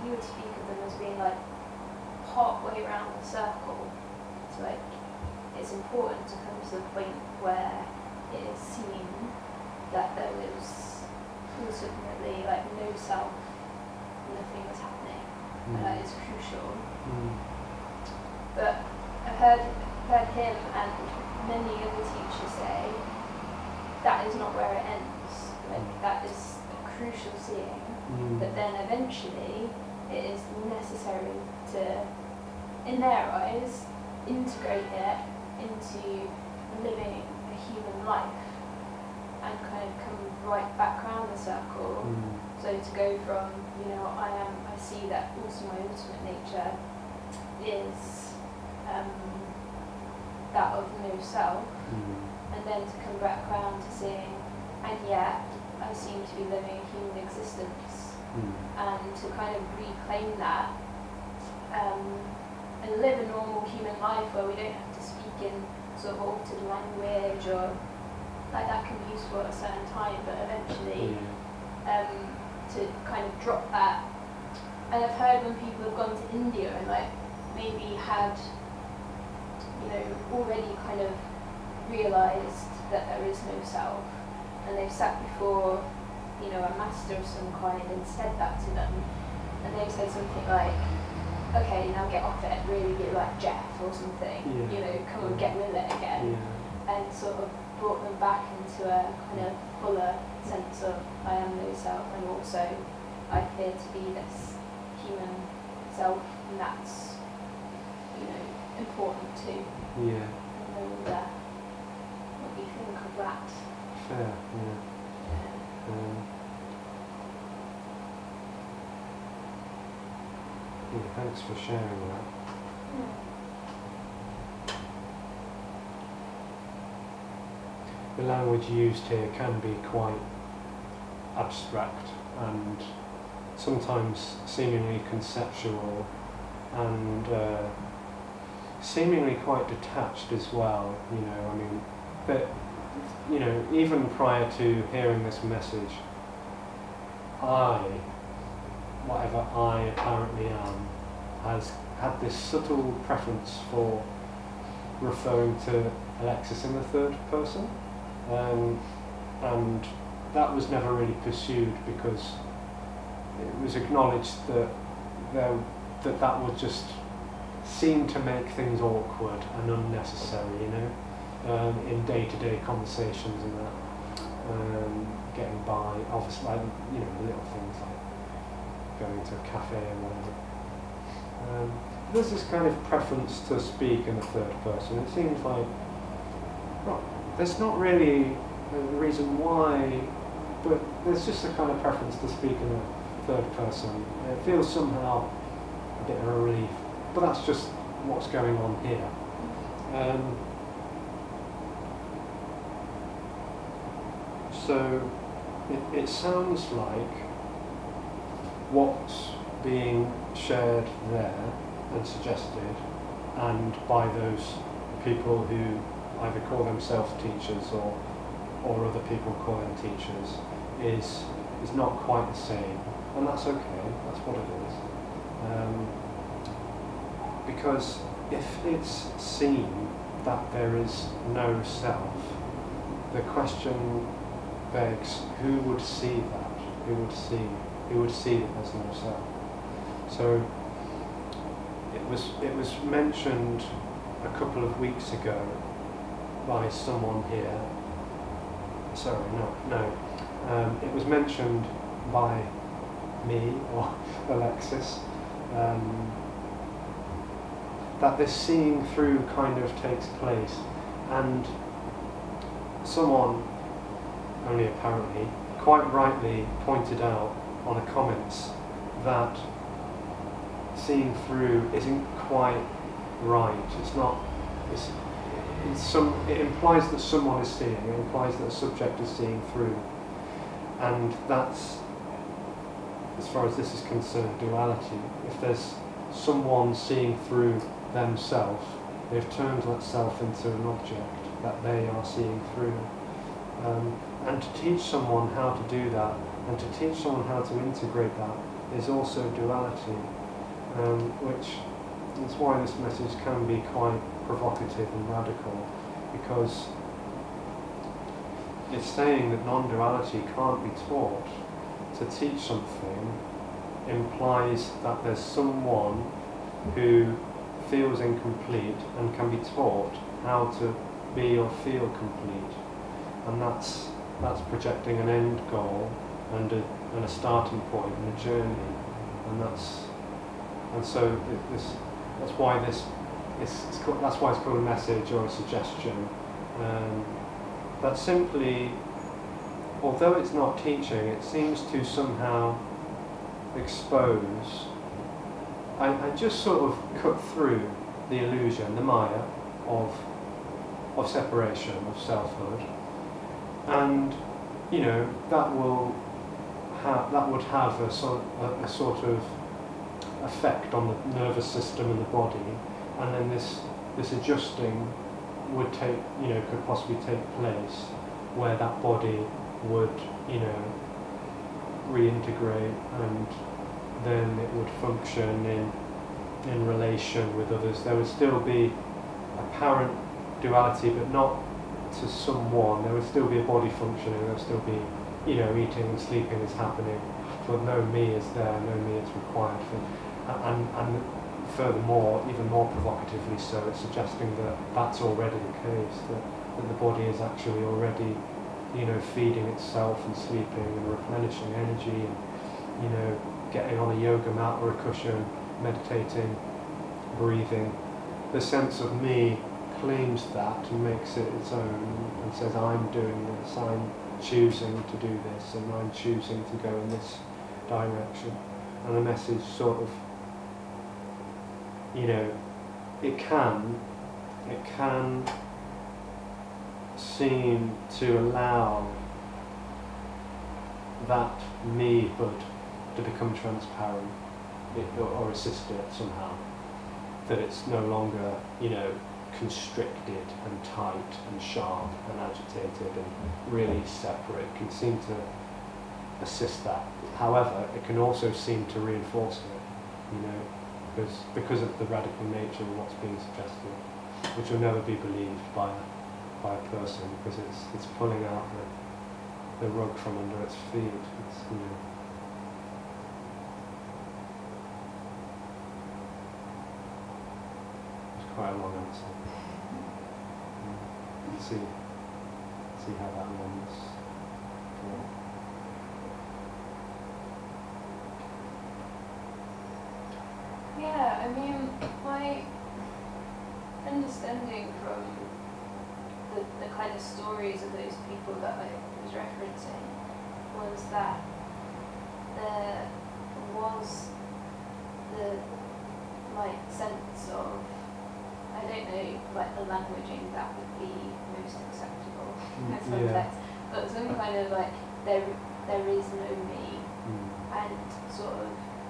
he would speak of them as being like part way around the circle. So like it's important to come to the point where it is seen that there is ultimately like no self, nothing is happening, and that is crucial. But I've heard him and many other teachers say that is not where it ends. Like that is a crucial seeing, but then eventually it is necessary to, in their eyes, integrate it into living a human life and kind of come right back around the circle. So to go from, I see that also my ultimate nature is that of no self, and then to come back around to seeing, and yet I seem to be living a human existence, and to kind of reclaim that and live a normal human life where we don't have to speak in sort of altered language, or like that can be useful at a certain time, but eventually to kind of drop that. And I've heard when people have gone to India and like maybe had already kind of realised that there is no self, and they've sat before a master of some kind and said that to them, and they've said something like, okay, now get off it, really be like Jeff or something, come and get with it again, and sort of brought them back into a kind of fuller sense of I am no self, and also I appear to be this human self, and that's important too. And I wonder what you think of that. Fair, thanks for sharing that. The language used here can be quite abstract and sometimes seemingly conceptual and seemingly quite detached as well, but even prior to hearing this message, whatever I apparently am, has had this subtle preference for referring to Alexis in the third person, and that was never really pursued because it was acknowledged that that would just seem to make things awkward and unnecessary, in day-to-day conversations and that, getting by, obviously, little things like going to a cafe or whatever. There's this kind of preference to speak in the third person. It seems like, there's not really a reason why, but there's just a kind of preference to speak in the third person. It feels somehow a bit of a relief, but that's just what's going on here. So it sounds like what's being shared there and suggested, and by those people who either call themselves teachers or other people call them teachers, is not quite the same, and that's okay. That's what it is. Because if it's seen that there is no self, the question begs, who would see that? Who would see that there's no self? So it was mentioned a couple of weeks ago by someone here. Sorry, no. It was mentioned by me or Alexis. That this seeing through kind of takes place, and someone, only apparently, quite rightly pointed out on the comments that seeing through isn't quite right. It's not. It implies that someone is seeing. It implies that a subject is seeing through, and that's, as far as this is concerned, duality. If there's someone seeing through themselves, they've turned that self into an object that they are seeing through. And to teach someone how to do that, and to teach someone how to integrate that, is also duality, which is why this message can be quite provocative and radical, because it's saying that non-duality can't be taught. To teach something implies that there's someone who feels incomplete and can be taught how to be or feel complete, and that's projecting an end goal and a starting point and a journey, and so that's why it's called a message or a suggestion. That simply, although it's not teaching, it seems to somehow expose and just sort of cut through the illusion, the Maya of separation, of selfhood, and that would have a sort of effect on the nervous system and the body, and then this adjusting would could possibly take place, where that body would reintegrate, and then it would function in relation with others. There would still be apparent duality, but not to someone. There would still be a body functioning, there would still be eating and sleeping is happening, but no me is there, no me is required and furthermore, even more provocatively so, it's suggesting that that's already the case, that the body is actually already feeding itself and sleeping and replenishing energy, and getting on a yoga mat or a cushion, meditating, breathing. The sense of me claims that and makes it its own and says, I'm doing this, I'm choosing to do this, and I'm choosing to go in this direction. And the message sort of, it can seem to allow that mehood to become transparent, or assist it somehow, that it's no longer constricted and tight and sharp and agitated and really separate. It can seem to assist that. However, it can also seem to reinforce it, because of the radical nature of what's being suggested, which will never be believed by a person, because it's pulling out the rug from under its feet. It's, it's quite a long answer. You can see how that runs. Yeah, I mean, my understanding from the kind of stories of those people that I was referencing was that there was the sense of, I don't know, the languaging that would be most acceptable in context, but some kind of there is no me, and sort of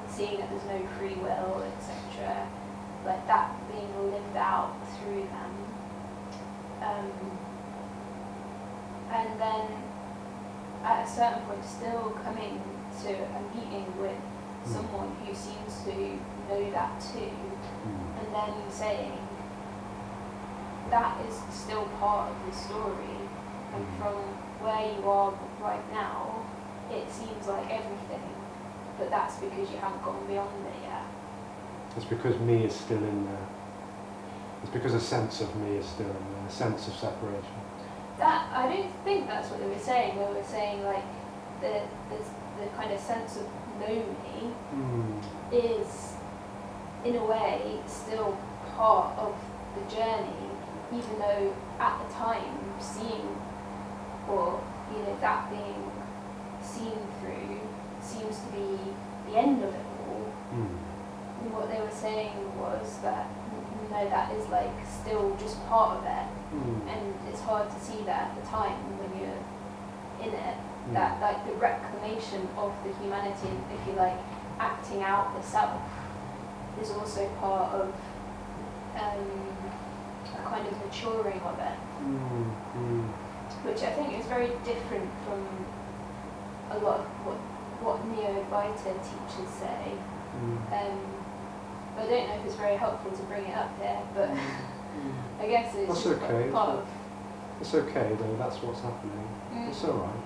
seeing that there's no free will, etc., that being lived out through them. And then at a certain point still coming to a meeting with someone who seems to know that too, and then saying that is still part of the story, and from where you are right now, it seems like everything, but that's because you haven't gone beyond it yet. It's because me is still in there. It's because a sense of me is still in there, a sense of separation. That, I don't think that's what they were saying. They were saying the kind of sense of no me is, in a way, still part of the journey, even though at the time seeing, or that being seen through seems to be the end of it all. And what they were saying was that no, that is still just part of it, and it's hard to see that at the time when you're in it, that the reclamation of the humanity, and if you acting out the self, is also part of a kind of maturing of it, which I think is very different from a lot of what what Neo-Advaita teachers say. Mm. I don't know if it's very helpful to bring it up here, but I guess it's That's just okay. part of. It's okay though, that's what's happening. It's alright.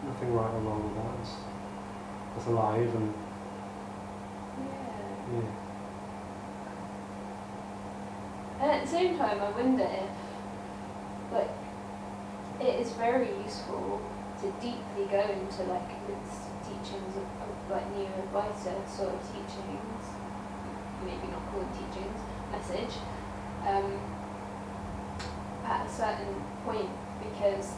Nothing right or wrong with that. It's alive and Yeah. yeah. And at the same time, I wonder if, like, it is very useful to deeply go into like the teachings of like Neo-Advaita sort of teachings, maybe not called teachings, message, at a certain point, because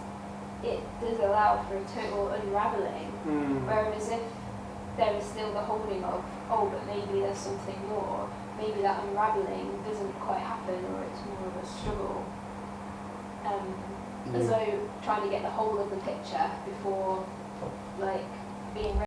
it does allow for a total unravelling. Whereas if there is still the holding of, oh, but maybe there's something more, maybe that unravelling doesn't quite happen, or it's more of a struggle. As though trying to get the whole of the picture before like being